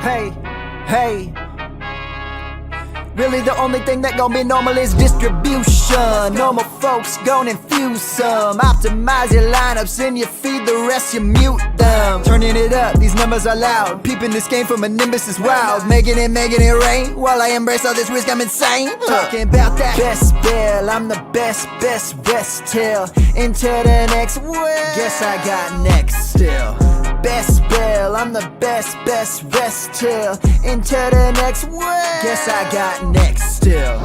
Hey, hey. Really the only thing that gon' be normal is distribution. Normal folks gon' infuse some. Optimize your lineups and you feed the rest, you mute them. Turning it up, these numbers are loud. Peeping this game from a nimbus is wild. Making it rain while I embrace all this risk, I'm insane. Talking about that best bell, I'm the best rest till into the next world. Guess I got next still. Best bell, I'm the best rest till into the next world. Guess I got next still.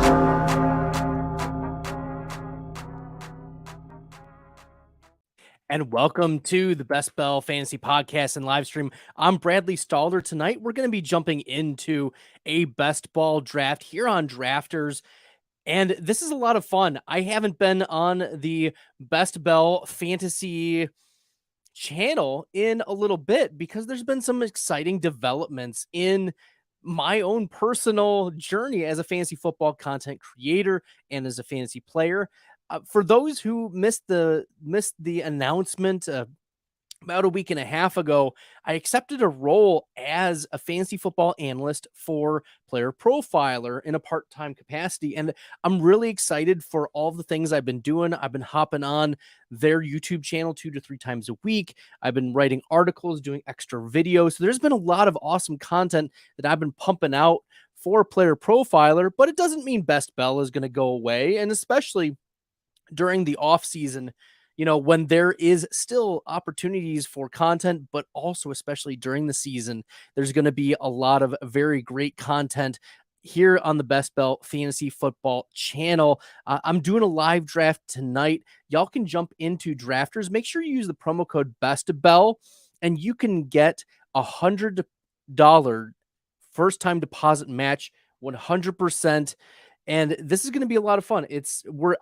And welcome to the Bestball Fantasy Podcast and live stream. I'm Bradley Stalder. Tonight, we're going to be jumping into a Bestball Draft here on Drafters. And this is a lot of fun. I haven't been on the Bestball Fantasy channel in a little bit because there's been some exciting developments in my own personal journey as a fantasy football content creator and as a fantasy player. For those who missed the announcement about a week and a half ago, I accepted a role as a fantasy football analyst for Player Profiler in a part-time capacity. And I'm really excited for all the things I've been doing. I've been hopping on their YouTube channel 2 to 3 times a week. I've been writing articles, doing extra videos. So there's been a lot of awesome content that I've been pumping out for Player Profiler, but it doesn't mean Best Bell is going to go away. And especially during the off season, you know, when there is still opportunities for content, but also especially during the season, there's going to be a lot of very great content here on the Best Bell Fantasy Football channel. I'm doing a live draft tonight. Y'all can jump into Drafters. Make sure you use the promo code BESTBELL, and you can get $100 first time deposit match, 100%. And this is going to be a lot of fun.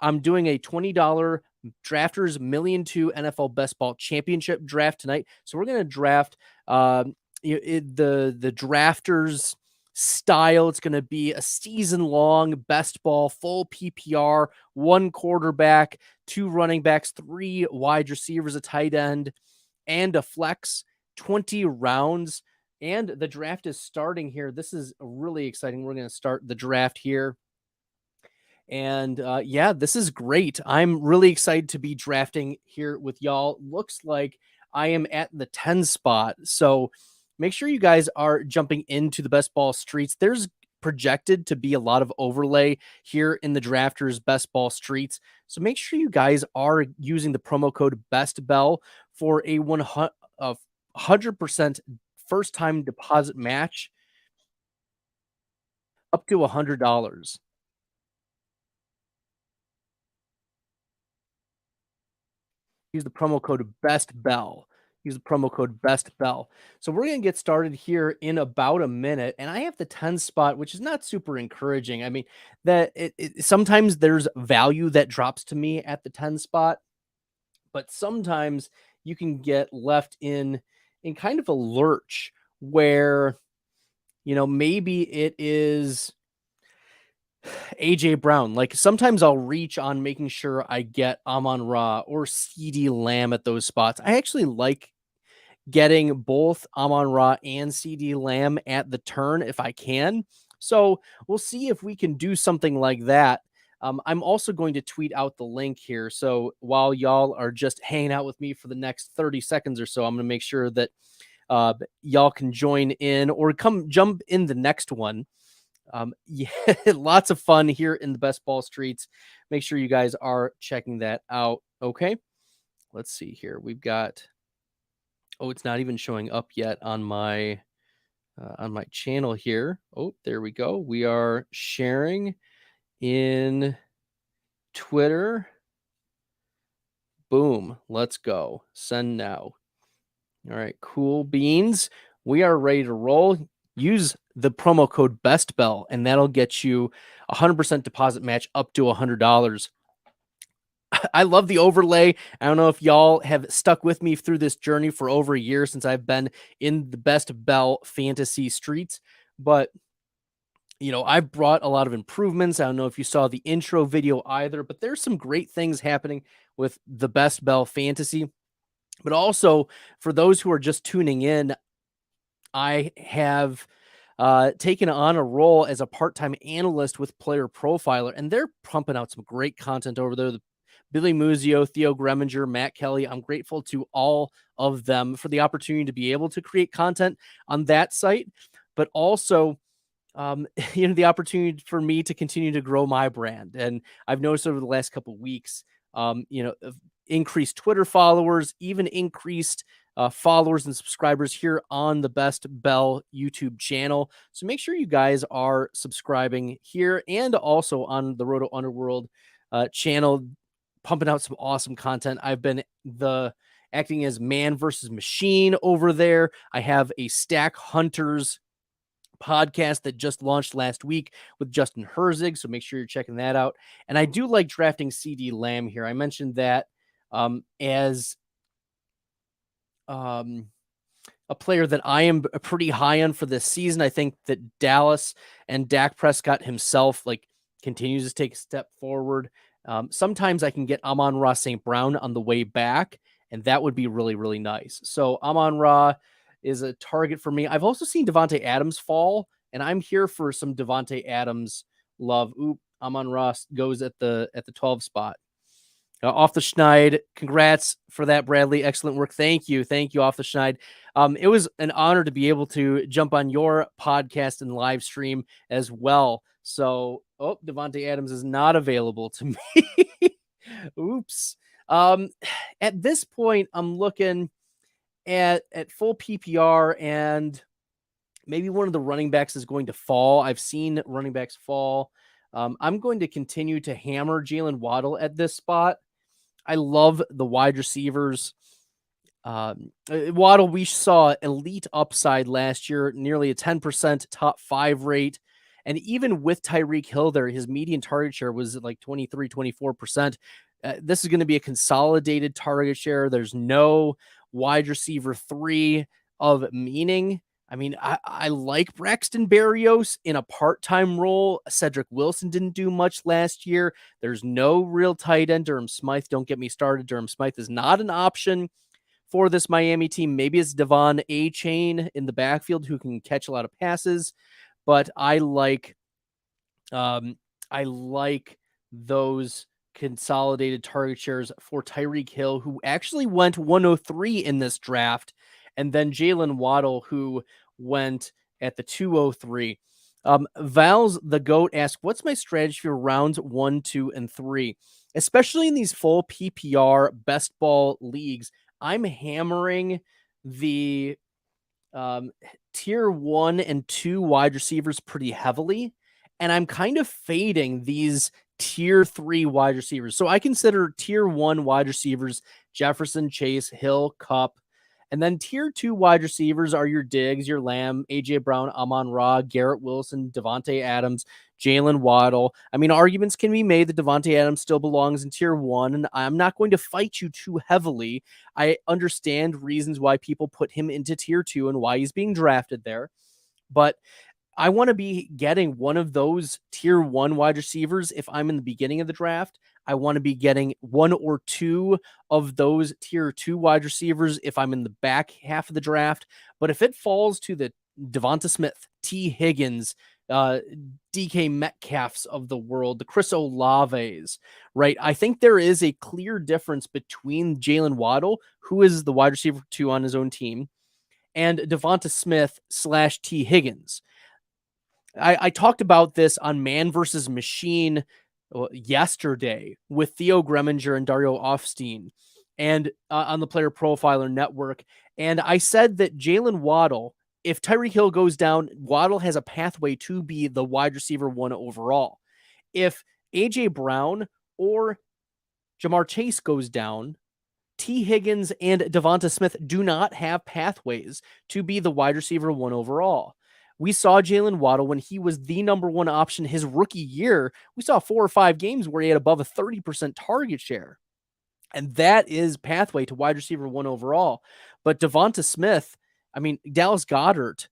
I'm doing a $20 Drafters $1.2 million NFL Best Ball Championship draft tonight. So we're going to draft the Drafters style. It's going to be a season-long best ball, full PPR, 1 quarterback, 2 running backs, 3 wide receivers, a tight end, and a flex, 20 rounds. And the draft is starting here. This is really exciting. We're going to start the draft here. And yeah, this is great. I'm really excited to be drafting here with y'all. Looks like I am at the 10 spot. So make sure you guys are jumping into the Best Ball Streets. There's projected to be a lot of overlay here in the Drafters Best Ball Streets. So make sure you guys are using the promo code BESTBELL for a 100% first time deposit match up to $100. Use the promo code BESTBELL. Use the promo code BESTBELL. So we're going to get started here in about a minute. And I have the 10 spot, which is not super encouraging. I mean, that sometimes there's value that drops to me at the 10 spot, but sometimes you can get left in kind of a lurch where, you know, maybe it is AJ Brown. Like sometimes I'll reach on making sure I get Amon-Ra or CeeDee Lamb at those spots. I actually like getting both Amon-Ra and CeeDee Lamb at the turn if I can. So we'll see if we can do something like that. I'm also going to tweet out the link here. So while y'all are just hanging out with me for the next 30 seconds or so, I'm going to make sure that y'all can join in or come jump in the next one. Yeah, lots of fun here in the Best Ball Streets. Make sure you guys are checking that out. Okay, let's see here. We've got, it's not even showing up yet on my channel here. Oh, there we go. We are sharing in Twitter. Boom. Let's go. Send now. All right, cool beans. We are ready to roll. Use the promo code BESTBELL, and that'll get you 100% deposit match up to $100. I love the overlay. I don't know if y'all have stuck with me through this journey for over a year since I've been in the Best Bell Fantasy Streets, but you know, I've brought a lot of improvements. I don't know if you saw the intro video either, but there's some great things happening with the Best Bell Fantasy. But also for those who are just tuning in, I have taken on a role as a part-time analyst with Player Profiler, and they're pumping out some great content over there. Billy Muzio, Theo Greminger, Matt Kelly. I'm grateful to all of them for the opportunity to be able to create content on that site, but also the opportunity for me to continue to grow my brand. And I've noticed over the last couple of weeks, increased Twitter followers, even increased followers and subscribers here on the Best Bell YouTube channel. So make sure you guys are subscribing here and also on the Roto Underworld channel, pumping out some awesome content. I've been acting as man versus machine over there. I have a Stack Hunters podcast that just launched last week with Justin Herzig, so make sure you're checking that out. And I do like drafting CD Lamb here. I mentioned that as a player that I am pretty high on for this season. I think that Dallas and Dak Prescott himself continues to take a step forward. Sometimes I can get Amon-Ra St. Brown on the way back, and that would be really, really nice. So Amon-Ra is a target for me. I've also seen Devontae Adams fall, and I'm here for some Devontae Adams love. Amon-Ra goes at the 12 spot. Off the Schneid, congrats for that, Bradley. Excellent work. Thank you, Off the Schneid. It was an honor to be able to jump on your podcast and live stream as well. So, Devontae Adams is not available to me. Oops. At this point, I'm looking at full PPR, and maybe one of the running backs is going to fall. I've seen running backs fall. I'm going to continue to hammer Jalen Waddle at this spot. I love the wide receivers. Waddle, we saw elite upside last year, nearly a 10% top 5 rate. And even with Tyreek Hill there, his median target share was like 23, 24%. This is going to be a consolidated target share. There's no wide receiver 3 of meaning. I mean, I like Braxton Berrios in a part-time role. Cedric Wilson didn't do much last year. There's no real tight end. Durham Smythe, don't get me started. Durham Smythe is not an option for this Miami team. Maybe it's Devon A-Chain in the backfield who can catch a lot of passes, but I like those consolidated target shares for Tyreek Hill, who actually went 103 in this draft, and then Jalen Waddle, who went at the 203. Val's the GOAT asks, what's my strategy for rounds 1, 2, and 3? Especially in these full PPR best ball leagues, I'm hammering the tier 1 and 2 wide receivers pretty heavily, and I'm kind of fading these tier 3 wide receivers. So I consider tier 1 wide receivers Jefferson, Chase, Hill, Kupp. And then tier 2 wide receivers are your Diggs, your Lamb, AJ Brown, Amon-Ra, Garrett Wilson, Devontae Adams, Jalen Waddle. I mean, arguments can be made that Devontae Adams still belongs in tier 1, and I'm not going to fight you too heavily. I understand reasons why people put him into tier 2 and why he's being drafted there. But I want to be getting one of those tier 1 wide receivers if I'm in the beginning of the draft. I want to be getting 1 or 2 of those tier 2 wide receivers if I'm in the back half of the draft. But if it falls to the Devonta Smith, T. Higgins, DK Metcalfs of the world, the Chris Olaves, right? I think there is a clear difference between Jalen Waddle, who is the wide receiver 2 on his own team, and Devonta Smith / T. Higgins. I talked about this on Man versus Machine yesterday with Theo Greminger and Dario Offstein and on the Player Profiler Network. And I said that Jalen Waddle, if Tyreek Hill goes down, Waddle has a pathway to be the wide receiver 1 overall. If AJ Brown or Jamar Chase goes down, T. Higgins and Devonta Smith do not have pathways to be the wide receiver 1 overall. We saw Jalen Waddle when he was the number 1 option his rookie year. We saw 4 or 5 games where he had above a 30% target share. And that is pathway to wide receiver 1 overall. But Devonta Smith, I mean, Dallas Goedert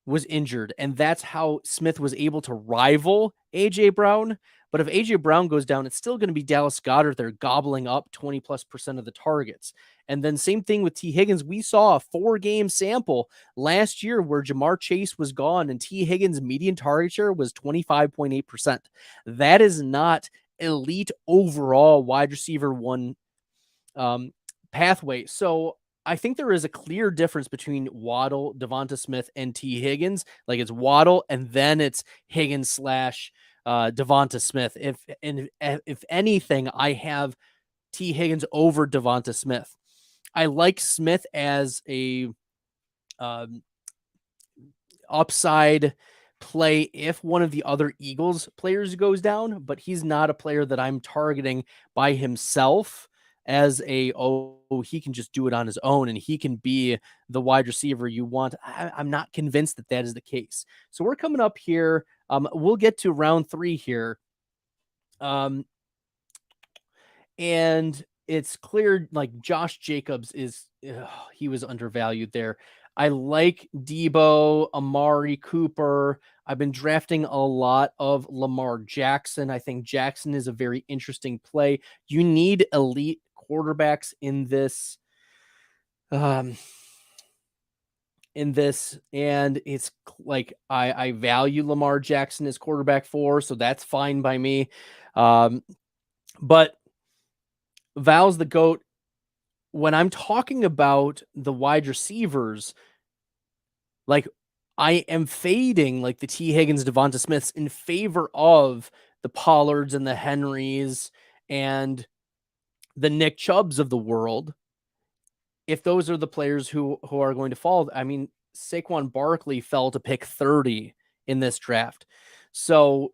was injured, and that's how Smith was able to rival AJ Brown. But if AJ Brown goes down, it's still going to be Dallas Goedert there gobbling up 20+% of the targets. And then same thing with T. Higgins. We saw a 4-game sample last year where Jamar Chase was gone and T. Higgins' median target share was 25.8%. That is not elite overall wide receiver one pathway. So I think there is a clear difference between Waddle, Devonta Smith, and T. Higgins. Like it's Waddle and then it's Higgins slash Devonta Smith. If anything, I have T. Higgins over Devonta Smith. I like Smith as a upside play if one of the other Eagles players goes down, but he's not a player that I'm targeting by himself as he can just do it on his own and he can be the wide receiver you want. I'm not convinced that that is the case. So we're coming up here. We'll get to round 3 here. And it's clear like Josh Jacobs he was undervalued there. I like Debo, Amari Cooper. I've been drafting a lot of Lamar Jackson. I think Jackson is a very interesting play. You need elite quarterbacks in this. And it's like I value Lamar Jackson as quarterback 4, so that's fine by me. But Val's the GOAT. When I'm talking about the wide receivers, like I am fading like the T. Higgins, Devonta Smiths in favor of the Pollards and the Henrys and the Nick Chubbs of the world. If those are the players who are going to fall, I mean, Saquon Barkley fell to pick 30 in this draft. So,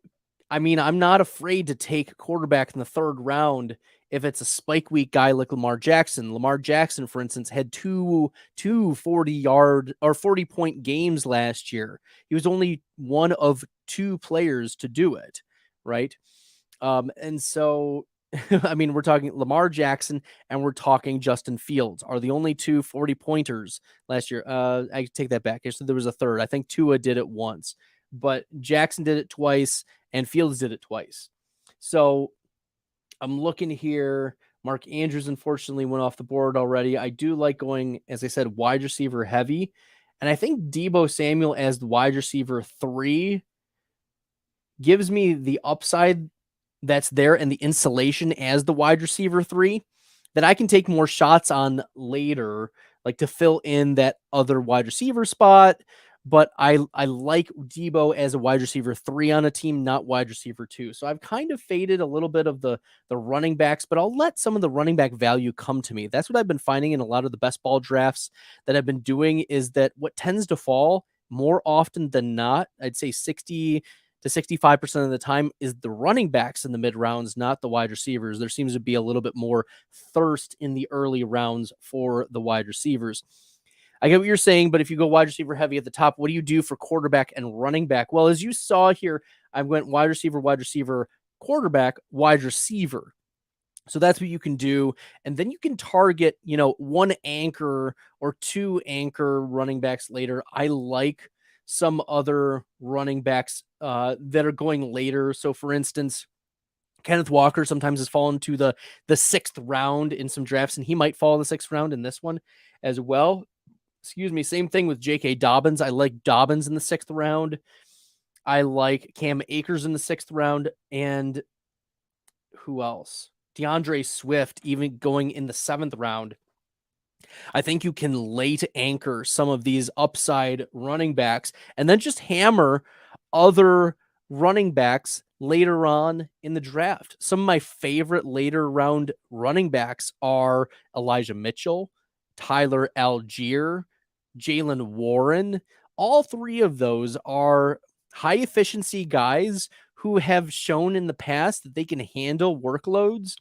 I mean, I'm not afraid to take quarterback in the 3rd round if it's a spike week guy like Lamar Jackson. Lamar Jackson, for instance, had two 40-yard or 40-point games last year. He was only one of 2 players to do it, right? And so, I mean, we're talking Lamar Jackson and we're talking Justin Fields are the only 2 40-pointers last year. I take that back. Actually, there was a third. I think Tua did it once, but Jackson did it twice and Fields did it twice. So I'm looking here. Mark Andrews, unfortunately, went off the board already. I do like going, as I said, wide receiver heavy. And I think Deebo Samuel as the wide receiver 3 gives me the upside that's there and the insulation as the wide receiver 3 that I can take more shots on later, like to fill in that other wide receiver spot. But I like Deebo as a wide receiver 3 on a team, not wide receiver 2. So I've kind of faded a little bit of the running backs, but I'll let some of the running back value come to me. That's what I've been finding in a lot of the best ball drafts that I've been doing is that what tends to fall more often than not, I'd say 60 to 65% of the time is the running backs in the mid rounds, not the wide receivers. There seems to be a little bit more thirst in the early rounds for the wide receivers. I get what you're saying, but if you go wide receiver heavy at the top, what do you do for quarterback and running back? Well, as you saw here, I went wide receiver, quarterback, wide receiver. So that's what you can do. And then you can target, 1 anchor or 2 anchor running backs later. I like some other running backs that are going later. So for instance, Kenneth Walker sometimes has fallen to the 6th round in some drafts, and he might fall in the 6th round in this one as well. Excuse me. Same thing with J.K. Dobbins. I like Dobbins in the 6th round. I like Cam Akers in the 6th round. And who else? DeAndre Swift, even going in the 7th round. I think you can late anchor some of these upside running backs and then just hammer other running backs later on in the draft. Some of my favorite later round running backs are Elijah Mitchell, Tyler Algier, Jalen Warren. All 3 of those are high efficiency guys who have shown in the past that they can handle workloads.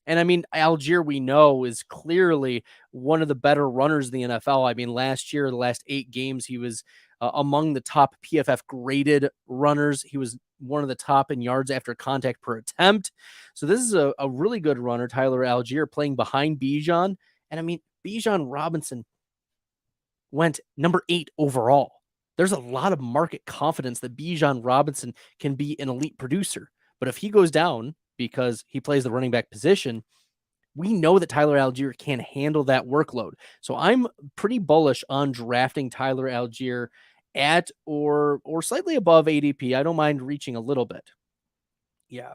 And I mean, Algier, we know, is clearly one of the better runners in the NFL. I mean, last year, the last 8 games, he was among the top PFF graded runners. He was one of the top in yards after contact per attempt. So this is a really good runner, Tyler Algier, playing behind Bijan. And I mean, Bijan Robinson went number 8 overall. There's a lot of market confidence that Bijan Robinson can be an elite producer. But if he goes down because he plays the running back position, we know that Tyler Algier can handle that workload. So I'm pretty bullish on drafting Tyler Algier at or slightly above ADP. I don't mind reaching a little bit. Yeah.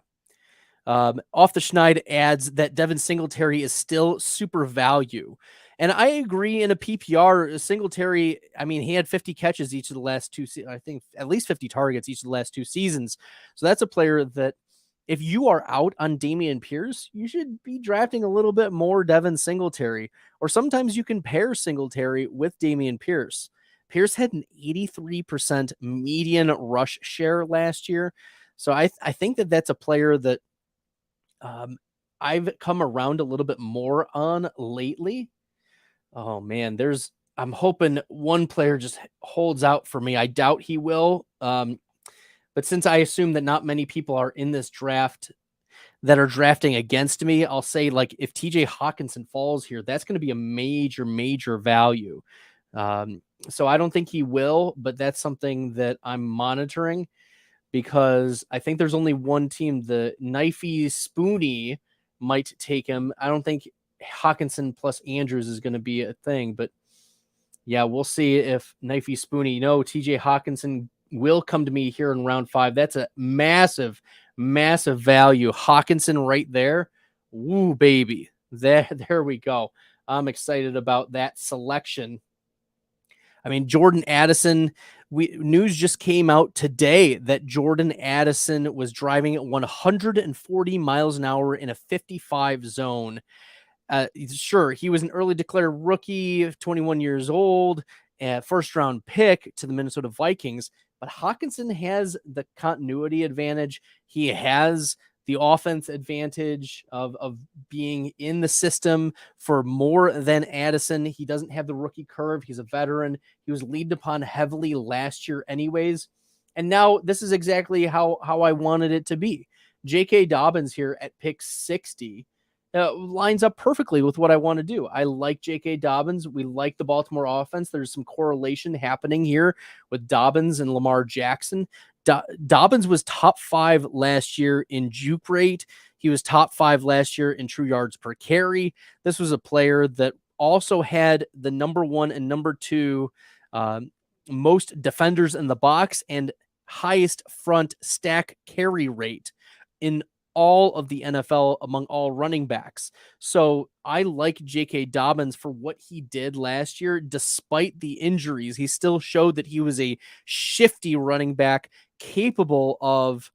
Off the Schneid adds that Devin Singletary is still super value. And I agree in a PPR, Singletary, I mean, he had 50 catches each of the last two, I think at least 50 targets each of the last 2 seasons. So that's a player that if you are out on Dameon Pierce, you should be drafting a little bit more Devin Singletary, or sometimes you can pair Singletary with Dameon Pierce. Pierce had an 83% median rush share last year. So I think that that's a player that I've come around a little bit more on lately. Oh man, I'm hoping one player just holds out for me. I doubt he will. But since I assume that not many people are in this draft that are drafting against me, I'll say like if TJ Hawkinson falls here, that's going to be a major value. So I don't think he will, but that's something that I'm monitoring because I think there's only one team, the Knifey Spoony might take him. I don't think Hawkinson plus Andrews is going to be a thing, but yeah, we'll see if Knifey Spoony, TJ Hawkinson will come to me here in round 5. That's a massive value. Hawkinson right there. Woo, baby. There we go. I'm excited about that selection. I mean, Jordan Addison, news just came out today that Jordan Addison was driving at 140 miles an hour in a 55 zone. Sure, he was an early declared rookie, 21 years old, first round pick to the Minnesota Vikings. But Hawkinson has the continuity advantage. He has the offense advantage of being in the system for more than Addison. He doesn't have the rookie curve. He's a veteran. He was leaned upon heavily last year anyways. And now this is exactly how I wanted it to be. J.K. Dobbins here at pick 60 lines up perfectly with what I want to do. I like J.K. Dobbins. We like the Baltimore offense. There's some correlation happening here with Dobbins and Lamar Jackson. Dobbins was top 5 last year in juke rate. He was top 5 last year in true yards per carry. This was a player that also had the number 1 and number 2 most defenders in the box and highest front stack carry rate in all of the NFL among all running backs. So I like J.K. Dobbins for what he did last year. Despite the injuries, he still showed that he was a shifty running back capable of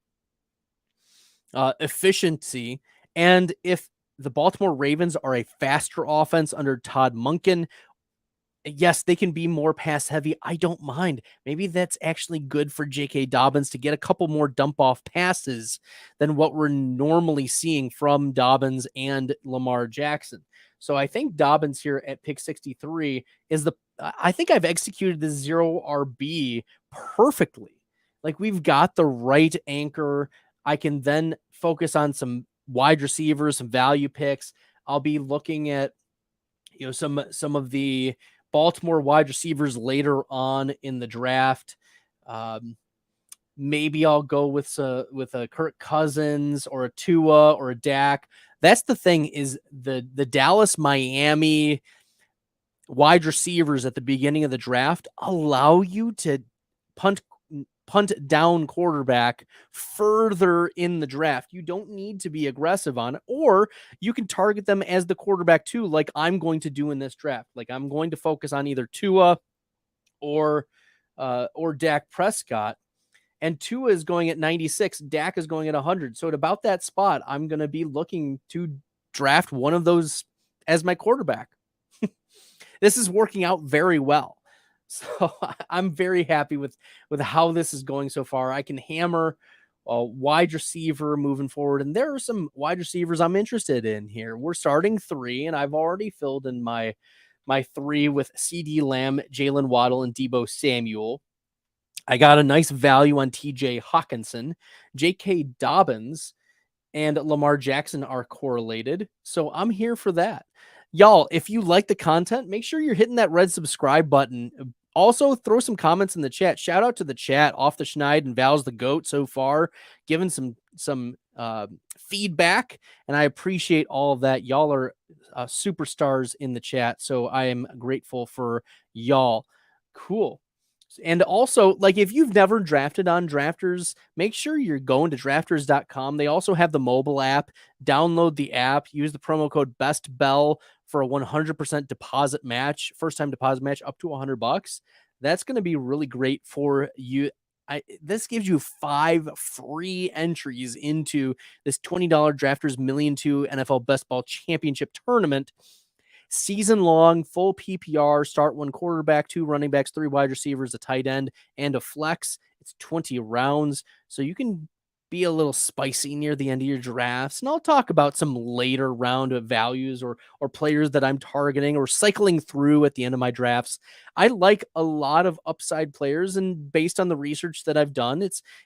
efficiency. And if the Baltimore Ravens are a faster offense under Todd Monken, yes, they can be more pass heavy. I don't mind. Maybe that's actually good for J.K. Dobbins to get a couple more dump off passes than what we're normally seeing from Dobbins and Lamar Jackson. So I think Dobbins here at pick 63 I think I've executed the 0 RB perfectly. Like we've got the right anchor. I can then focus on some wide receivers, some value picks. I'll be looking at, some of the Baltimore wide receivers later on in the draft. Maybe I'll go with a Kirk Cousins or a Tua or a Dak. That's the thing is the Dallas, Miami wide receivers at the beginning of the draft allow you to punt down quarterback further in the draft. You don't need to be aggressive on it, or you can target them as the quarterback too, like I'm going to do in this draft. Like I'm going to focus on either Tua or Dak Prescott. And Tua is going at 96. Dak is going at 100. So at about that spot, I'm going to be looking to draft one of those as my quarterback. This is working out very well. So I'm very happy with how this is going so far. I can hammer a wide receiver moving forward. And there are some wide receivers I'm interested in here. We're starting 3, and I've already filled in my 3 with CD Lamb, Jalen Waddle, and Deebo Samuel. I got a nice value on TJ Hawkinson. J.K. Dobbins and Lamar Jackson are correlated. So I'm here for that. Y'all, if you like the content, make sure you're hitting that red subscribe button Also, throw some comments in the chat. Shout out to the chat, Off the Schneid and Val's the Goat so far, giving some feedback, and I appreciate all of that. Y'all are superstars in the chat, so I am grateful for y'all. Cool. And also, like, if you've never drafted on Drafters, make sure you're going to drafters.com. They also have the mobile app. Download the app, use the promo code BESTBELL for a 100% deposit match, first time deposit match up to $100. That's going to be really great for you. This gives you 5 free entries into this $20 Drafters $1.2 million NFL Best Ball Championship tournament. Season long, full PPR, start 1 quarterback, 2 running backs, 3 wide receivers, a tight end, and a flex. It's 20 rounds, so you can be a little spicy near the end of your drafts. And I'll talk about some later round of values or players that I'm targeting or cycling through at the end of my drafts. I like a lot of upside players, and based on the research that I've done,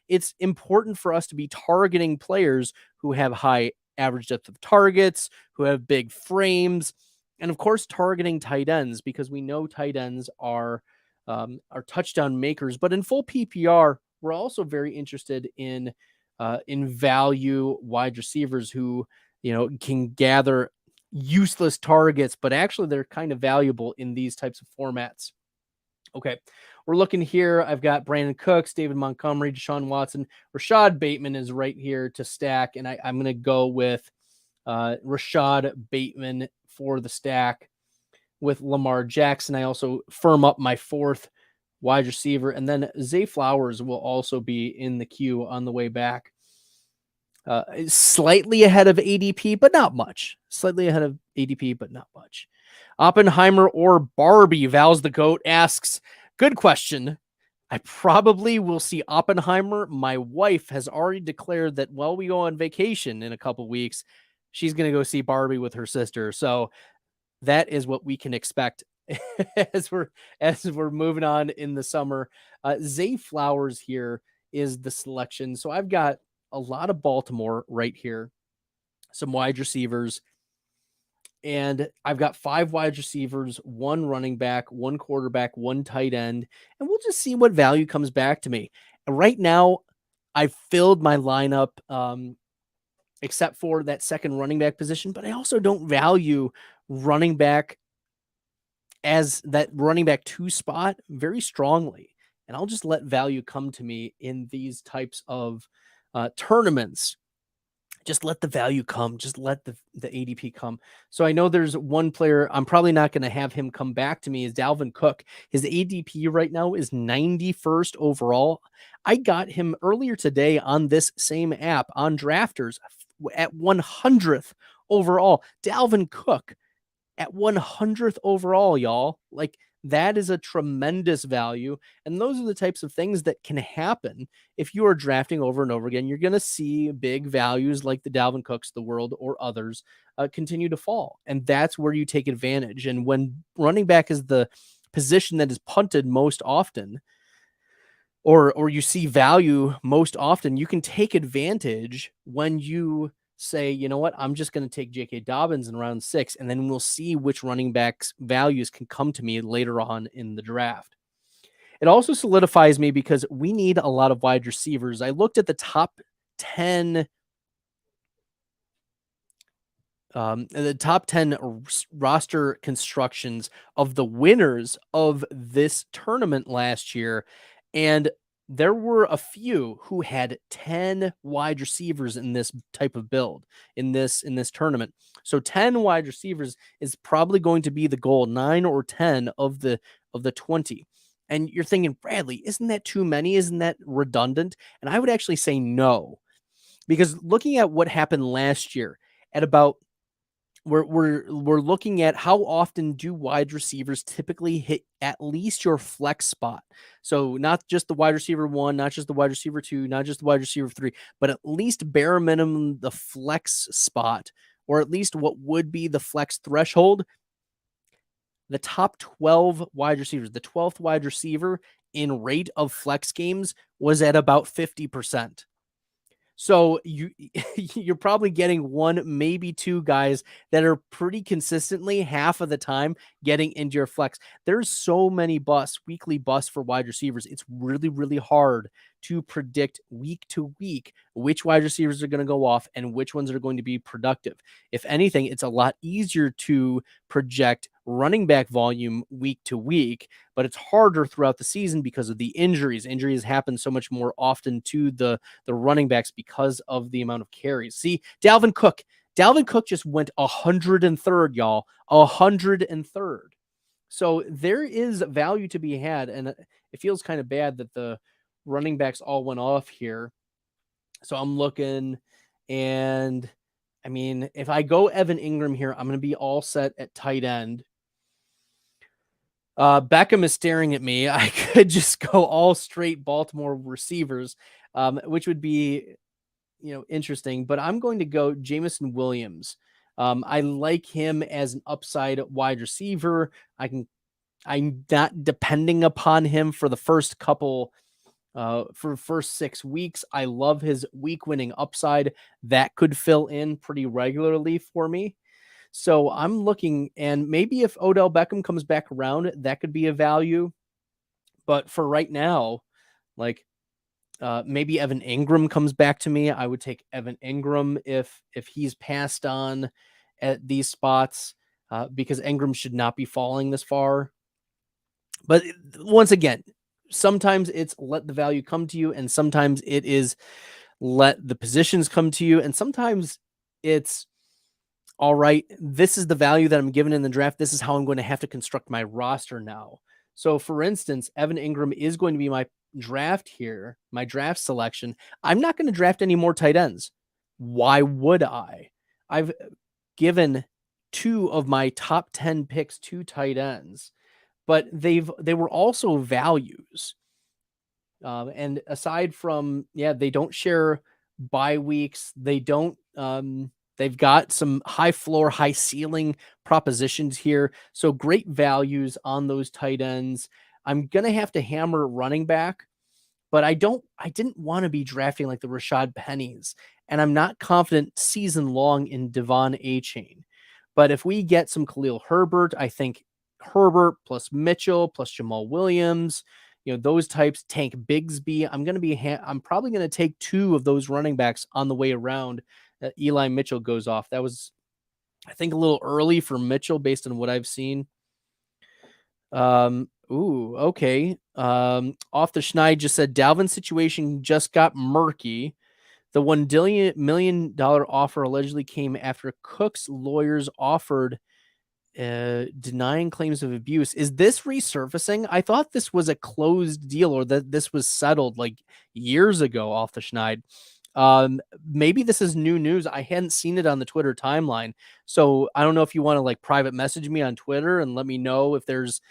it's important for us to be targeting players who have high average depth of targets, who have big frames, and of course targeting tight ends, because we know tight ends are touchdown makers. But in full PPR, we're also very interested in value wide receivers who, can gather useless targets, but actually they're kind of valuable in these types of formats. Okay, we're looking here. I've got Brandon Cooks, David Montgomery, Deshaun Watson, Rashad Bateman is right here to stack, and I'm going to go with Rashad Bateman for the stack with Lamar Jackson. I also firm up my 4th wide receiver, and then Zay Flowers will also be in the queue on the way back. Slightly ahead of ADP, but not much. Slightly ahead of ADP, but not much. Oppenheimer or Barbie? Val's the Goat asks, good question. I probably will see Oppenheimer. My wife has already declared that while we go on vacation in a couple weeks, she's going to go see Barbie with her sister. So that is what we can expect as we're moving on in the summer. Zay Flowers here is the selection. So I've got a lot of Baltimore right here, some wide receivers, and I've got 5 wide receivers, 1 running back, 1 quarterback, 1 tight end, and we'll just see what value comes back to me. Right now, I've filled my lineup, except for that second running back position, but I also don't value running back as that running back 2 spot very strongly. And I'll just let value come to me in these types of tournaments. Just let the value come. Just let the ADP come. So I know there's one player, I'm probably not going to have him come back to me, is Dalvin Cook. His ADP right now is 91st overall. I got him earlier today on this same app on Drafters at 100th overall. Dalvin Cook at 100th overall, y'all. Like, that is a tremendous value. And those are the types of things that can happen if you are drafting over and over again. You're going to see big values like the Dalvin Cooks of the world or others continue to fall. And that's where you take advantage. And when running back is the position that is punted most often, or you see value most often, you can take advantage when you say, you know what, I'm just going to take J.K. Dobbins in round 6, and then we'll see which running backs values can come to me later on in the draft. It also solidifies me because we need a lot of wide receivers. I looked at the top 10 roster constructions of the winners of this tournament last year, and there were a few who had 10 wide receivers in this type of build in this tournament. So 10 wide receivers is probably going to be the goal, 9 or 10 of the 20. And you're thinking, Bradley, isn't that too many? Isn't that redundant? And I would actually say no, because looking at what happened last year at about, we're looking at how often do wide receivers typically hit at least your flex spot. So not just the wide receiver 1, not just the wide receiver 2, not just the wide receiver 3, but at least bare minimum the flex spot, or at least what would be the flex threshold. The top 12 wide receivers, the 12th wide receiver in rate of flex games was at about 50%. So you're probably getting one, maybe two guys that are pretty consistently half of the time getting into your flex. There's so many weekly busts for wide receivers. It's really, really hard to predict week to week which wide receivers are going to go off and which ones are going to be productive. If anything, it's a lot easier to project running back volume week to week, but it's harder throughout the season because of the injuries. Injuries happen so much more often to the running backs because of the amount of carries. See, Dalvin Cook just went 103rd, y'all, 103rd. So there is value to be had, and it feels kind of bad that the running backs all went off here. So I'm looking, and I mean, if I go Evan Ingram here, I'm going to be all set at tight end. Beckham is staring at me. I could just go all straight Baltimore receivers, which would be, interesting, but I'm going to go Jameson Williams. I like him as an upside wide receiver. I'm not depending upon him for the first first 6 weeks. I love his week winning upside that could fill in pretty regularly for me. So I'm looking, and maybe if Odell Beckham comes back around, that could be a value. But for right now, like maybe Evan Ingram comes back to me. I would take Evan Ingram if he's passed on at these spots, because Ingram should not be falling this far. But once again, sometimes it's let the value come to you, and sometimes it is let the positions come to you, and sometimes it's all right, this is the value that I'm given in the draft. This is how I'm going to have to construct my roster now. So for instance, Evan Ingram is going to be my draft here, my draft selection. I'm not going to draft any more tight ends. Why would I? I've given 2 of my top 10 picks to tight ends, but they were also values. And aside from, they don't share bye weeks. They don't, they've got some high floor, high ceiling propositions here. So great values on those tight ends. I'm going to have to hammer running back, but I didn't want to be drafting like the Rashad Pennies, and I'm not confident season long in Devon Achane. But if we get some Khalil Herbert, I think Herbert plus Mitchell plus Jamal Williams, those types, Tank Bigsby, I'm probably going to take 2 of those running backs on the way around. Eli Mitchell goes off. That was, I think, a little early for Mitchell based on what I've seen. Okay. Off the Schneid just said Dalvin's situation just got murky. The $1 million offer allegedly came after Cook's lawyers offered denying claims of abuse. Is this resurfacing? I thought this was a closed deal, or that this was settled like years ago. Off the Schneid. Maybe this is new news. I hadn't seen it on the Twitter timeline. So I don't know if you want to like private message me on Twitter and let me know if there's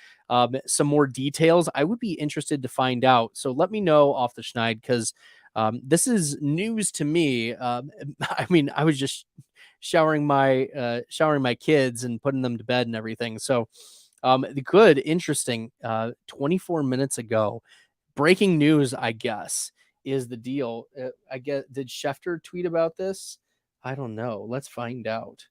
some more details. I would be interested to find out. So let me know, Off the Schneid, because this is news to me. I mean, I was just showering my kids and putting them to bed and everything. So good, interesting. 24 minutes ago, breaking news, I guess, is the deal. I guess, did Schefter tweet about this? I don't know. Let's find out.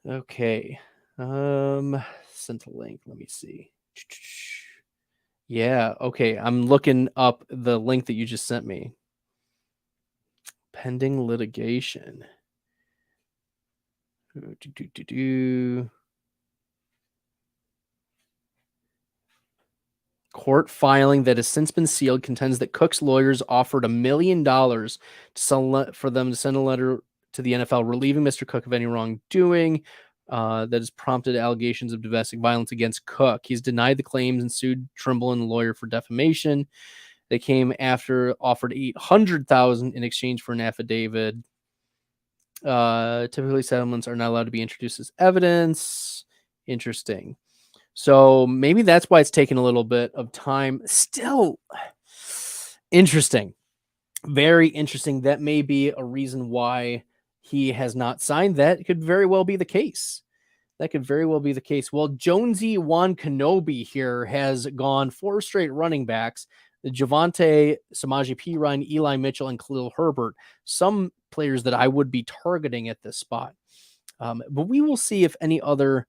Okay. Sent a link. Let me see. Yeah. Okay. I'm looking up the link that you just sent me. Pending litigation. Court filing that has since been sealed contends that Cook's lawyers offered $1 million for them to send a letter to the NFL relieving Mr. Cook of any wrongdoing that has prompted allegations of domestic violence against Cook. He's denied the claims and sued Trimble and the lawyer for defamation. They came after offered $800,000 in exchange for an affidavit. Typically, settlements are not allowed to be introduced as evidence. Interesting. So maybe that's why it's taken a little bit of time. Still interesting. Very interesting. That may be a reason why he has not signed. That could very well be the case. Well, Jonesy Juan Kenobi here has gone 4 straight running backs. Javonte, Samaje Perine, Eli Mitchell, and Khalil Herbert, some players that I would be targeting at this spot. But we will see if any other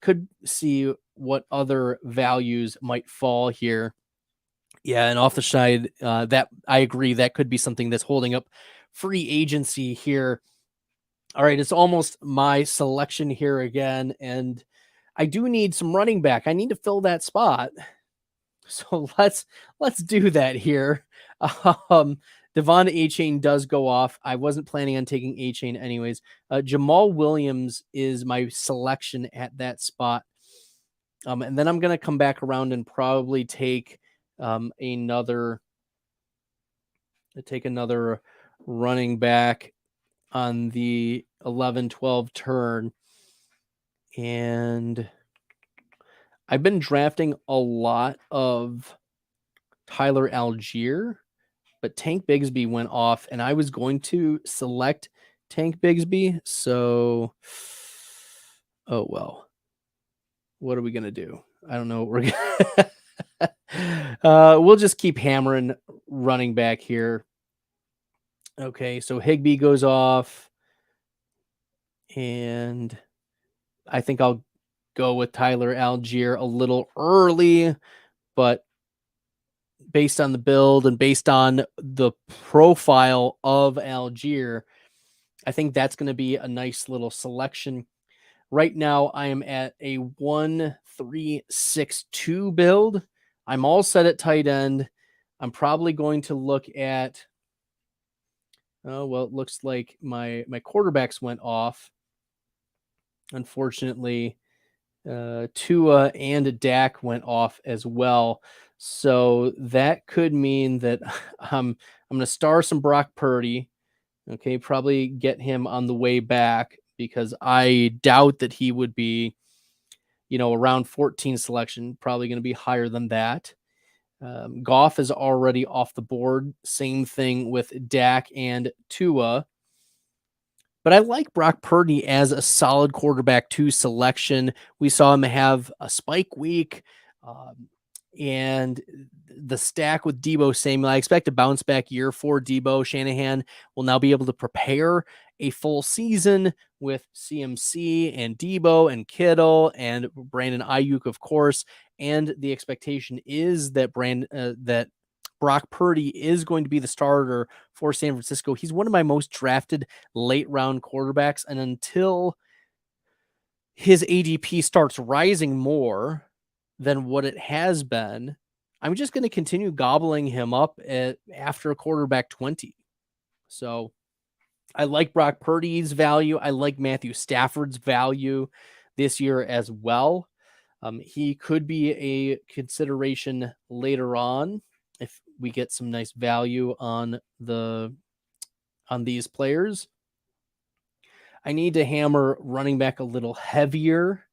could see what other values might fall here. Yeah, and off the side, that I agree, that could be something that's holding up free agency here. All right, it's almost my selection here again, and I do need some running back. I need to fill that spot. So let's do that here. Devon A-Chain does go off. I wasn't planning on taking A-Chain anyways. Jamal Williams is my selection at that spot. And then I'm going to come back around and probably take another running back on the 11-12 turn. And I've been drafting a lot of Tyler Algier, but Tank Bigsby went off, and I was going to select Tank Bigsby. So, oh, well, what are we going to do? I don't know what we're going to we'll just keep hammering running back here. Okay, so Higbee goes off, and I think I'll go with Tyler Algier a little early, but based on the build and based on the profile of Algier, I think that's going to be a nice little selection. Right now, I am at a 1-3-6-2 build. I'm all set at tight end. I'm probably going to look at, oh, well, it looks like my quarterbacks went off. Unfortunately, Tua and Dak went off as well. So that could mean that I'm going to star some Brock Purdy. Okay, probably get him on the way back because I doubt that he would be, around 14 selection, probably going to be higher than that. Goff is already off the board. Same thing with Dak and Tua. But I like Brock Purdy as a solid quarterback 2 selection. We saw him have a spike week, and the stack with Deebo Samuel. I expect a bounce back year for Deebo. Shanahan will now be able to prepare a full season with CMC and Deebo and Kittle and Brandon Ayuk, of course. And the expectation is that Brock Purdy is going to be the starter for San Francisco. He's one of my most drafted late round quarterbacks. And until his ADP starts rising more than what it has been, I'm just going to continue gobbling him up after quarterback 20. So I like Brock Purdy's value. I like Matthew Stafford's value this year as well. He could be a consideration later on if we get some nice value on these players. I need to hammer running back a little heavier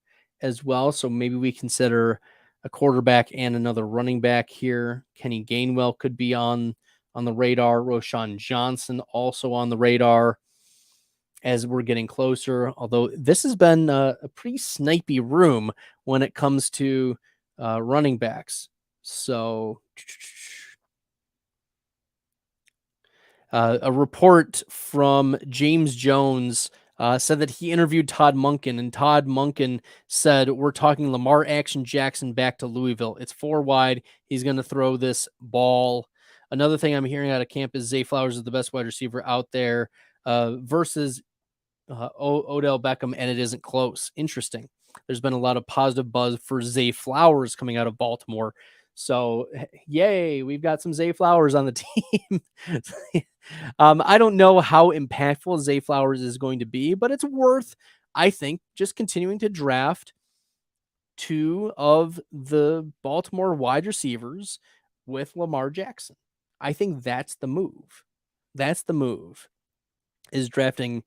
as well. So maybe we consider a quarterback and another running back here. Kenny Gainwell could be on the radar. Roshan Johnson also on the radar as we're getting closer. Although this has been a pretty snipey room when it comes to running backs. So a report from James Jones said that he interviewed Todd Monken, and Todd Monken said, we're talking Lamar Action Jackson back to Louisville. It's 4 wide. He's going to throw this ball. Another thing I'm hearing out of camp is Zay Flowers is the best wide receiver out there versus Odell Beckham, and it isn't close. Interesting. There's been a lot of positive buzz for Zay Flowers coming out of Baltimore. So, yay, we've got some Zay Flowers on the team. I don't know how impactful Zay Flowers is going to be, but it's worth, I think, just continuing to draft 2 of the Baltimore wide receivers with Lamar Jackson. I think that's the move. That's the move, is drafting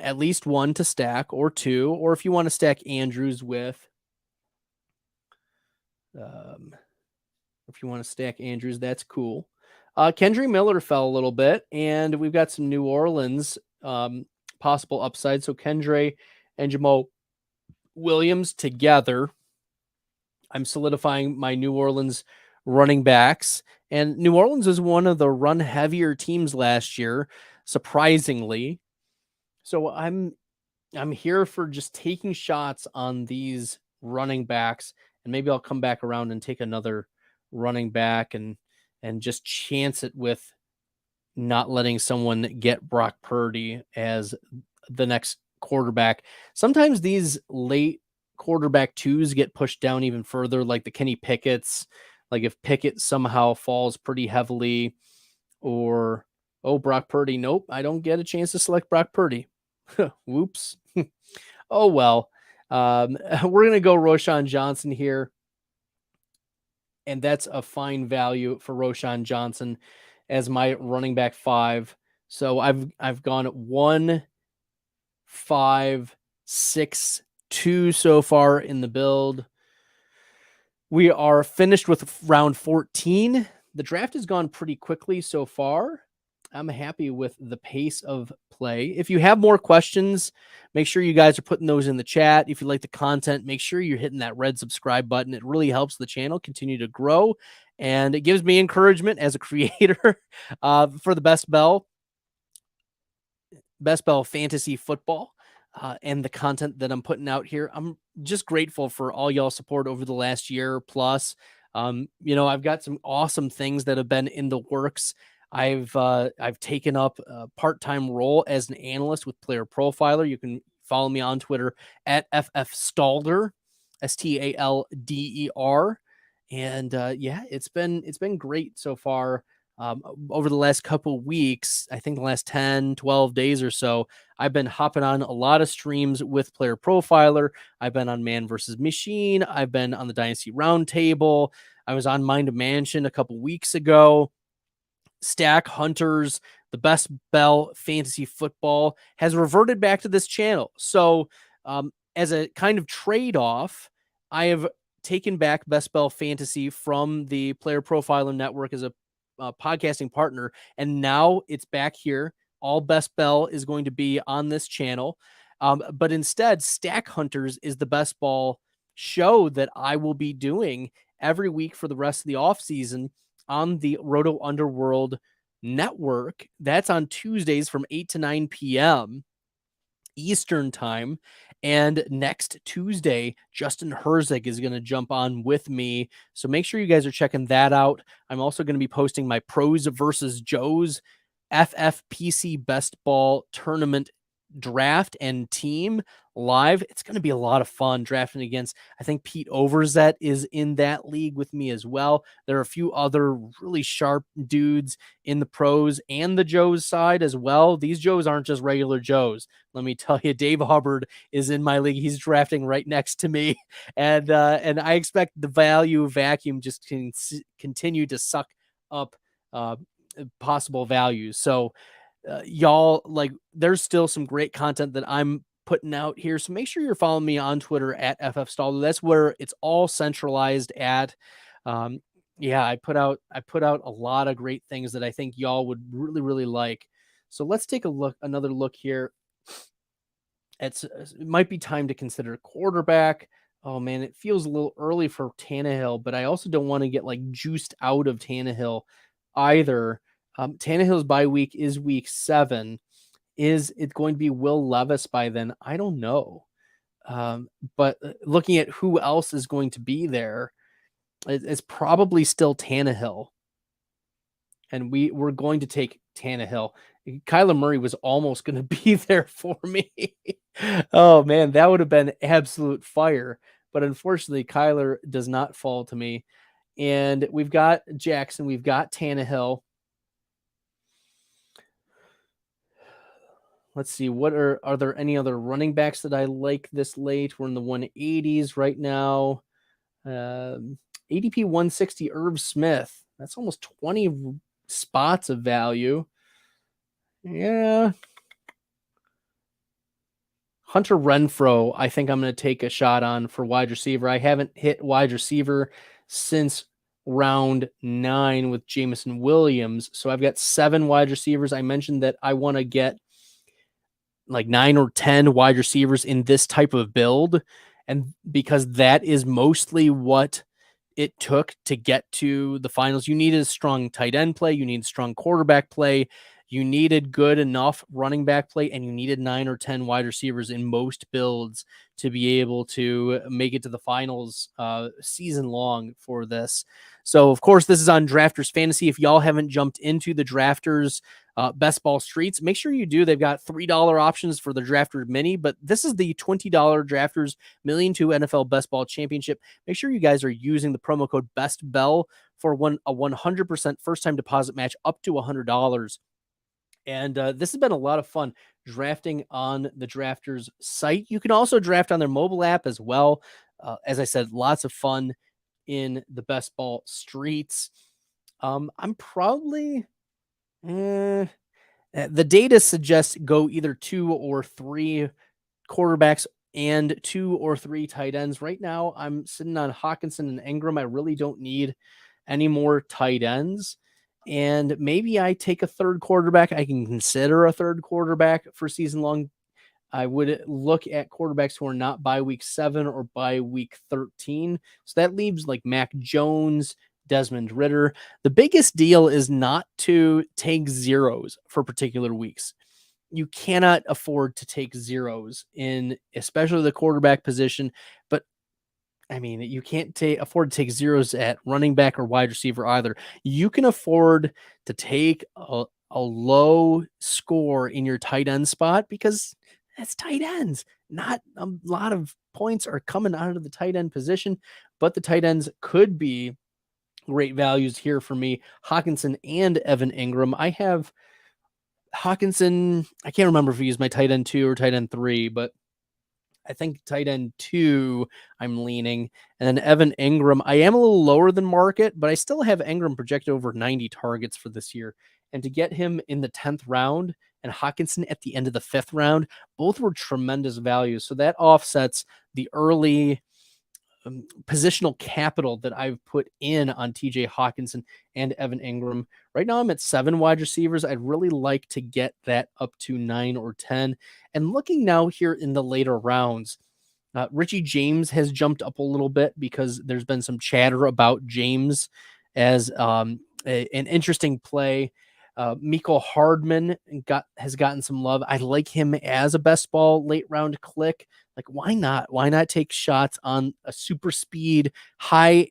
at least 1 to stack, or 2, or if you want to stack Andrews with if you want to stack Andrews, that's cool. Kendry Miller fell a little bit, and we've got some New Orleans possible upside. So Kendry and Jamal Williams together. I'm solidifying my New Orleans running backs. And New Orleans was one of the run heavier teams last year, surprisingly. So I'm here for just taking shots on these running backs, and maybe I'll come back around and take another running back and just chance it with not letting someone get Brock Purdy as the next quarterback. Sometimes these late quarterback twos get pushed down even further, like the Kenny Pickett's. Like if Pickett somehow falls pretty heavily, or Brock Purdy, nope, I don't get a chance to select Brock Purdy. Whoops. Oh well. We're gonna go Roshan Johnson here, and that's a fine value for Roshan Johnson as my running back 5. So I've gone 1, 5, 6, 2 so far in the build. We are finished with round 14. The draft has gone pretty quickly so far. I'm happy with the pace of play. If you have more questions, make sure you guys are putting those in the chat. If you like the content, make sure you're hitting that red subscribe button. It really helps the channel continue to grow, and it gives me encouragement as a creator for the Best Bell Fantasy Football. And the content that I'm putting out here. I'm just grateful for all y'all support over the last year plus. I've got some awesome things that have been in the works. I've taken up a part-time role as an analyst with Player Profiler. You can follow me on Twitter at FFStalder, STALDER. And it's been great so far. Over the last couple weeks, I think the last 10, 12 days or so, I've been hopping on a lot of streams with Player Profiler. I've been on Man vs. Machine. I've been on the Dynasty Roundtable. I was on Mind Mansion a couple weeks ago. Stack Hunters, the Best Bell Fantasy Football has reverted back to this channel. So as a kind of trade-off, I have taken back Best Bell Fantasy from the Player Profiler Network as a podcasting partner, and now it's back here. All Best Bell is going to be on this channel, but instead Stack Hunters is the best ball show that I will be doing every week for the rest of the off season on the Roto Underworld network. That's on Tuesdays from 8 to 9 p.m. Eastern time. And next Tuesday, Justin Herzig is going to jump on with me. So make sure you guys are checking that out. I'm also going to be posting my Pros versus Joes FFPC Best Ball Tournament draft and team live. It's going to be a lot of fun drafting against, I think Pete Overzet is in that league with me as well. There are a few other really sharp dudes in the pros and the Joes side as well. These Joes aren't just regular Joes. Let me tell you, Dave Hubbard is in my league. He's drafting right next to me. And I expect the value vacuum just can continue to suck up possible values. So y'all, like, there's still some great content that I'm putting out here. So make sure you're following me on Twitter at FFStalder. That's where it's all centralized at. I put out a lot of great things that I think y'all would really, really like. So let's take another look here. It might be time to consider quarterback. Oh man, it feels a little early for Tannehill, but I also don't want to get like juiced out of Tannehill either. Tannehill's bye week is week 7. Is it going to be Will Levis by then? I don't know. But looking at who else is going to be there, it's probably still Tannehill. And we're going to take Tannehill. Kyler Murray was almost going to be there for me. Oh man, that would have been absolute fire. But unfortunately, Kyler does not fall to me. And we've got Jackson, we've got Tannehill. Let's see, are there any other running backs that I like this late? We're in the 180s right now. ADP 160 Irv Smith. That's almost 20 spots of value. Yeah. Hunter Renfrow, I think I'm going to take a shot on for wide receiver. I haven't hit wide receiver since round 9 with Jameson Williams. So I've got 7 wide receivers. I mentioned that I want to get like 9 or 10 wide receivers in this type of build. And because that is mostly what it took to get to the finals. You needed a strong tight end play, you needed strong quarterback play, you needed good enough running back play, and you needed 9 or 10 wide receivers in most builds to be able to make it to the finals season long for this. So, of course, this is on Drafters Fantasy. If y'all haven't jumped into the Drafters Best Ball Streets, make sure you do. They've got $3 options for the Drafters Mini, but this is the $20 Drafters $1,200,000 NFL Best Ball Championship. Make sure you guys are using the promo code BESTBELL for a 100% first-time deposit match up to $100. And this has been a lot of fun drafting on the Drafters site. You can also draft on their mobile app as well. As I said, lots of fun in the Best Ball Streets. I'm probably the data suggests go either 2 or 3 quarterbacks and 2 or 3 tight ends. Right now, I'm sitting on Hawkinson and Ingram. I really don't need any more tight ends. And maybe I take a third quarterback. I can consider a third quarterback for season long. I would look at quarterbacks who are not by week 7 or by week 13. So that leaves like Mac Jones, Desmond Ridder. The biggest deal is not to take zeros for particular weeks. You cannot afford to take zeros in especially the quarterback position, but I mean, you can't afford to take zeros at running back or wide receiver either. You can afford to take a low score in your tight end spot because that's tight ends. Not a lot of points are coming out of the tight end position, but the tight ends could be great values here for me. Hawkinson and Evan Ingram. I have Hawkinson. I can't remember if he used my tight end 2 or tight end 3, but I think tight end 2, I'm leaning. And then Evan Ingram, I am a little lower than market, but I still have Ingram projected over 90 targets for this year. And to get him in the 10th round and Hawkinson at the end of the 5th round, both were tremendous values. So that offsets the early positional capital that I've put in on TJ Hawkinson and Evan Ingram. Right now I'm at 7 wide receivers. I'd really like to get that up to 9 or 10. And looking now here in the later rounds, Richie James has jumped up a little bit because there's been some chatter about James as an interesting play. Miko Hardman has gotten some love. I like him as a best ball late round click. Like, why not? Why not take shots on a super speed, high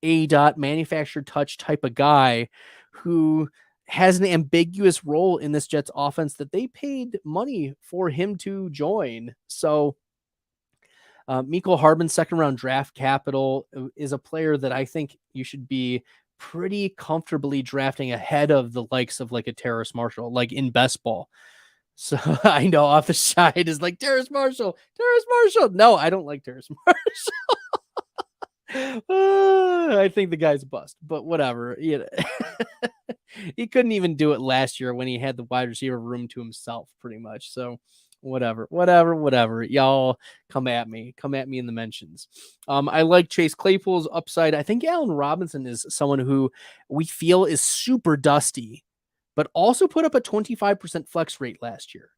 ADOT manufactured touch type of guy who has an ambiguous role in this Jets offense that they paid money for him to join. So Miko Hardman, second round draft capital, is a player that I think you should be pretty comfortably drafting ahead of the likes of like a Terrace Marshall, like in best ball. So I know off the side is like Terrace Marshall. No, I don't like Terrace Marshall. I think the guy's a bust, but whatever. You know, he couldn't even do it last year when he had the wide receiver room to himself, pretty much. So whatever. Y'all come at me in the mentions. I like Chase Claypool's upside. I think Allen Robinson is someone who we feel is super dusty, but also put up a 25% flex rate last year.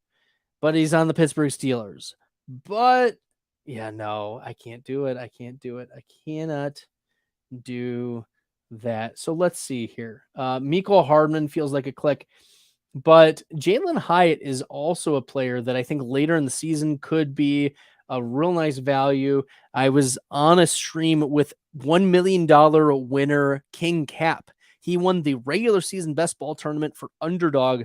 But he's on the Pittsburgh Steelers. But yeah, no, I can't do it. I cannot do that. So let's see here. Miko Hardman feels like a click. But Jalen Hyatt is also a player that I think later in the season could be a real nice value. I was on a stream with $1 million winner King Cap. He won the regular season best ball tournament for Underdog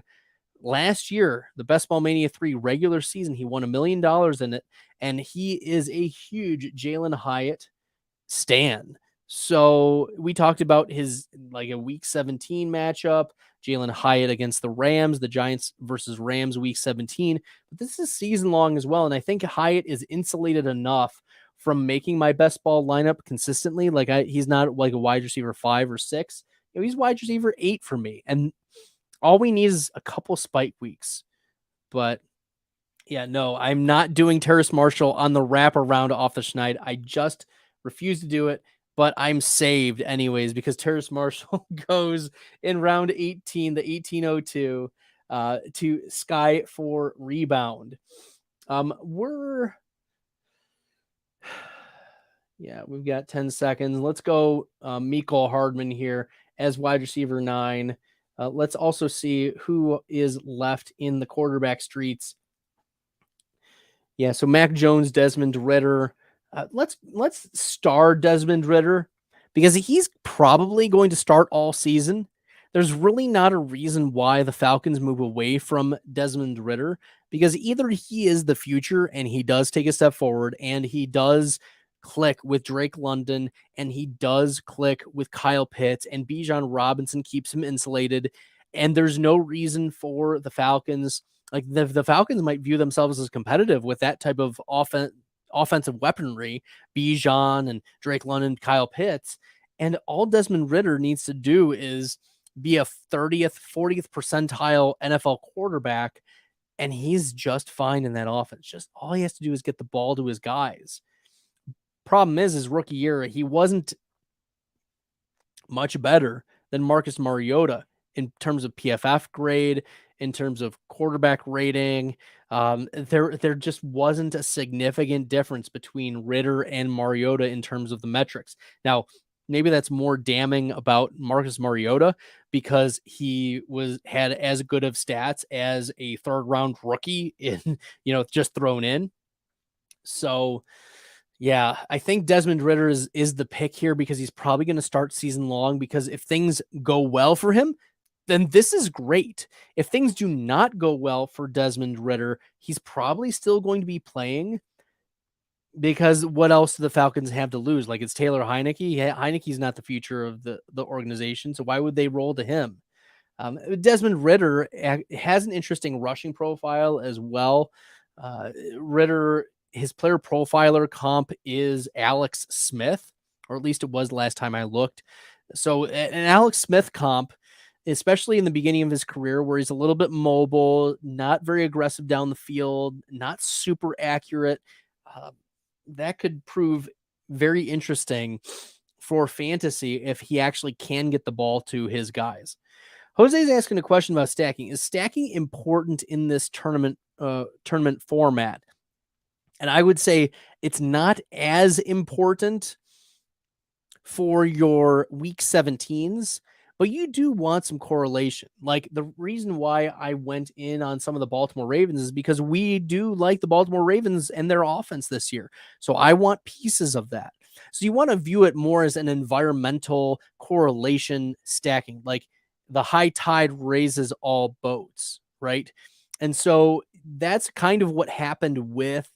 last year, the Best Ball Mania 3 regular season. He won $1 million in it, and he is a huge Jalen Hyatt stan. So we talked about his like a week 17 matchup, Jalen Hyatt against the Rams, the Giants versus Rams week 17. But this is season long as well. And I think Hyatt is insulated enough from making my best ball lineup consistently. Like he's not like a wide receiver 5 or 6. You know, he's wide receiver 8 for me. And all we need is a couple spike weeks. But yeah, no, I'm not doing Terrace Marshall on the wraparound off the schneid. I just refuse to do it. But I'm saved anyways because Terrace Marshall goes in round 18, the 1802, to Sky for rebound. Yeah, we've got 10 seconds. Let's go Mecole Hardman here as wide receiver 9. Let's also see who is left in the quarterback streets. Yeah, so Mac Jones, Desmond Ridder. Let's star Desmond Ridder because he's probably going to start all season. There's really not a reason why the Falcons move away from Desmond Ridder because either he is the future and he does take a step forward and he does click with Drake London and he does click with Kyle Pitts and Bijan Robinson keeps him insulated. And there's no reason for the Falcons. Like the Falcons might view themselves as competitive with that type of offensive weaponry, Bijan and Drake London, Kyle Pitts. And all Desmond Ridder needs to do is be a 30th, 40th percentile NFL quarterback, and he's just fine in that offense. Just all he has to do is get the ball to his guys. Problem is, his rookie year, he wasn't much better than Marcus Mariota in terms of PFF grade, in terms of quarterback rating. There just wasn't a significant difference between Ridder and Mariota in terms of the metrics. Now, maybe that's more damning about Marcus Mariota because he had as good of stats as a third round rookie in, just thrown in. So yeah, I think Desmond Ridder is the pick here because he's probably going to start season long because if things go well for him, then this is great. If things do not go well for Desmond Ridder, he's probably still going to be playing because what else do the Falcons have to lose? Like it's Taylor Heineke. Heineke's not the future of the organization, so why would they roll to him? Desmond Ridder has an interesting rushing profile as well. Ridder, his player profiler comp is Alex Smith, or at least it was last time I looked. So an Alex Smith comp, especially in the beginning of his career where he's a little bit mobile, not very aggressive down the field, not super accurate, that could prove very interesting for fantasy if he actually can get the ball to his guys. Jose's asking a question about stacking. Is stacking important in this tournament format? And I would say it's not as important for your week 17s, but you do want some correlation. Like the reason why I went in on some of the Baltimore Ravens is because we do like the Baltimore Ravens and their offense this year. So I want pieces of that. So you want to view it more as an environmental correlation stacking, like the high tide raises all boats, right? And so that's kind of what happened with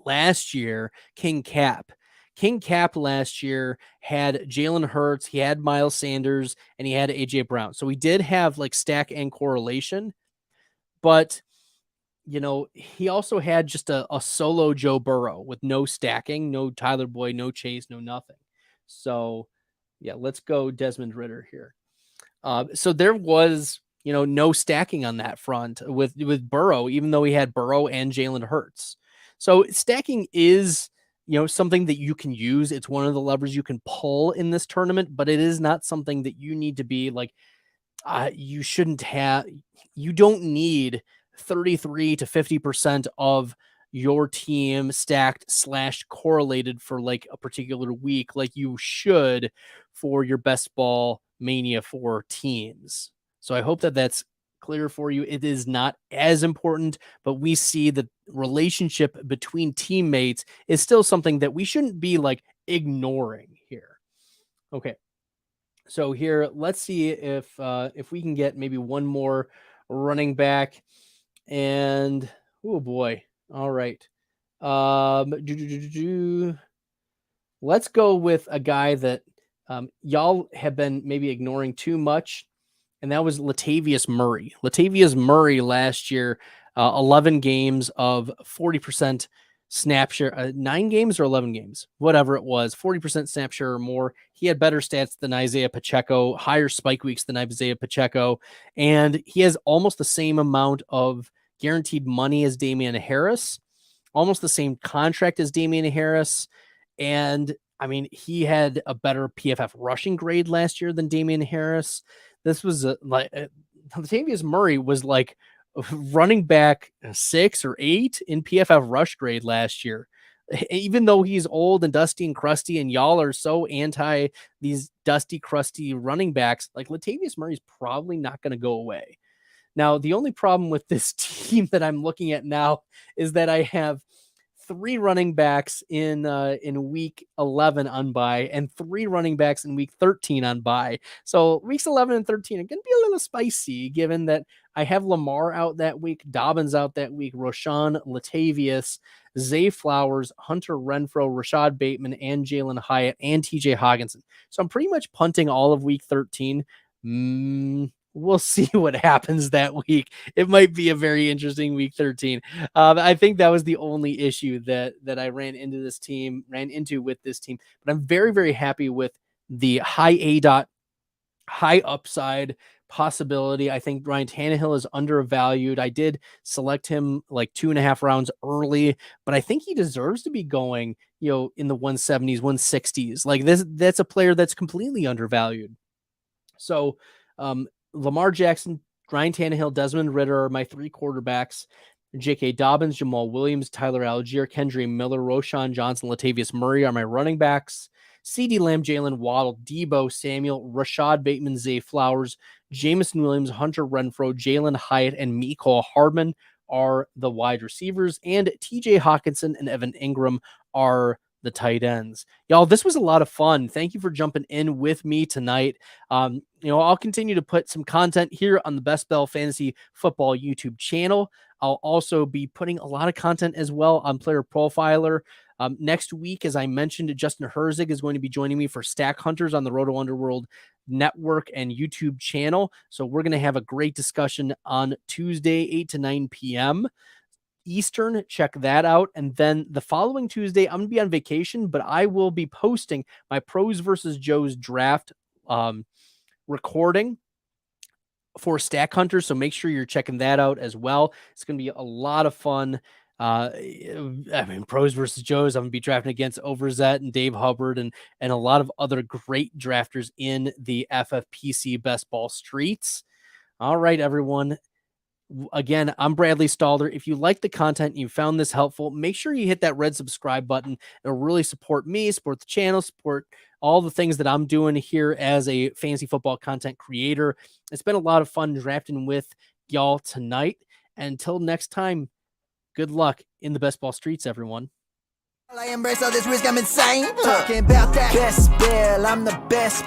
last year, King Cap. King Cap last year had Jalen Hurts, he had Miles Sanders, and he had AJ Brown. So we did have like stack and correlation, but he also had just a solo Joe Burrow with no stacking, no Tyler Boyd, no Chase, no nothing. So yeah, let's go Desmond Ridder here. So there was, no stacking on that front with Burrow, even though he had Burrow and Jalen Hurts. So stacking is, something that you can use. It's one of the levers you can pull in this tournament, but it is not something that you need to be like, you don't need 33 to 50% of your team stacked / correlated for like a particular week, like you should for your best ball mania 4 teams. So I hope that that's clear for you. It is not as important, but we see the relationship between teammates is still something that we shouldn't be like ignoring here. Okay. So here, let's see if we can get maybe one more running back. And oh boy. All right. Let's go with a guy that y'all have been maybe ignoring too much, and that was Latavius Murray. Latavius Murray last year, 11 games of 40% snap share, 9 games or 11 games, whatever it was, 40% snap share or more. He had better stats than Isaiah Pacheco, higher spike weeks than Isaiah Pacheco, and he has almost the same amount of guaranteed money as Damian Harris, almost the same contract as Damian Harris. And I mean, he had a better PFF rushing grade last year than Damian Harris. This was Latavius Murray was like running back 6 or 8 in PFF rush grade last year. even though he's old and dusty and crusty, and y'all are so anti these dusty, crusty running backs, like Latavius Murray is probably not going to go away. Now, the only problem with this team that I'm looking at now is that I have 3 running backs in week 11 on bye and 3 running backs in week 13 on bye. So weeks 11 and 13 are going to be a little spicy, given that I have Lamar out that week, Dobbins out that week, Roshan, Latavius, Zay Flowers, Hunter Renfrow, Rashad Bateman, and Jalen Hyatt, and TJ Hawkinson. So I'm pretty much punting all of week 13. We'll see what happens that week. It might be a very interesting week 13. I think that was the only issue that I ran into with this team. But I'm very, very happy with the high upside possibility. I think Ryan Tannehill is undervalued. I did select him like 2.5 rounds early, but I think he deserves to be going, in the 170s, 160s. Like that's a player that's completely undervalued. So, Lamar Jackson, Ryan Tannehill, Desmond Ridder are my 3 quarterbacks. J.K. Dobbins, Jamal Williams, Tyler Algier, Kendre Miller, Roshan Johnson, Latavius Murray are my running backs. CeeDee Lamb, Jalen Waddle, Debo Samuel, Rashad Bateman, Zay Flowers, Jameson Williams, Hunter Renfrow, Jalen Hyatt, and Mecole Hardman are the wide receivers. And TJ Hawkinson and Evan Ingram are the tight ends. Y'all, this was a lot of fun. Thank you for jumping in with me tonight. I'll continue to put some content here on the Best Bell Fantasy Football YouTube channel. I'll also be putting a lot of content as well on Player Profiler. Next week, as I mentioned, Justin Herzig is going to be joining me for Stack Hunters on the Roto Underworld Network and YouTube channel. So we're going to have a great discussion on Tuesday, 8 to 9 p.m. Eastern. Check that out. And then the following Tuesday, I'm going to be on vacation, but I will be posting my Pros versus Joe's draft recording for Stack Hunters. So make sure you're checking that out as well. It's going to be a lot of fun. Pros versus Joe's, I'm going to be drafting against Overzet and Dave Hubbard and a lot of other great drafters in the FFPC Best Ball streets. All right, everyone. Again, I'm Bradley Stalder. If you like the content and you found this helpful, make sure you hit that red subscribe button. It'll really support me, support the channel, support all the things that I'm doing here as a fantasy football content creator. It's been a lot of fun drafting with y'all tonight. Until next time, good luck in the best ball streets, everyone. I embrace all this risk, I'm insane. Talking about that best bell, I'm the best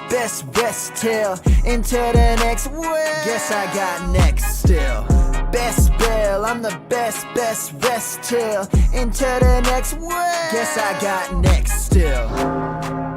till into the next world. Guess I got next still. Best bell, I'm the best till into the next world. Guess I got next still.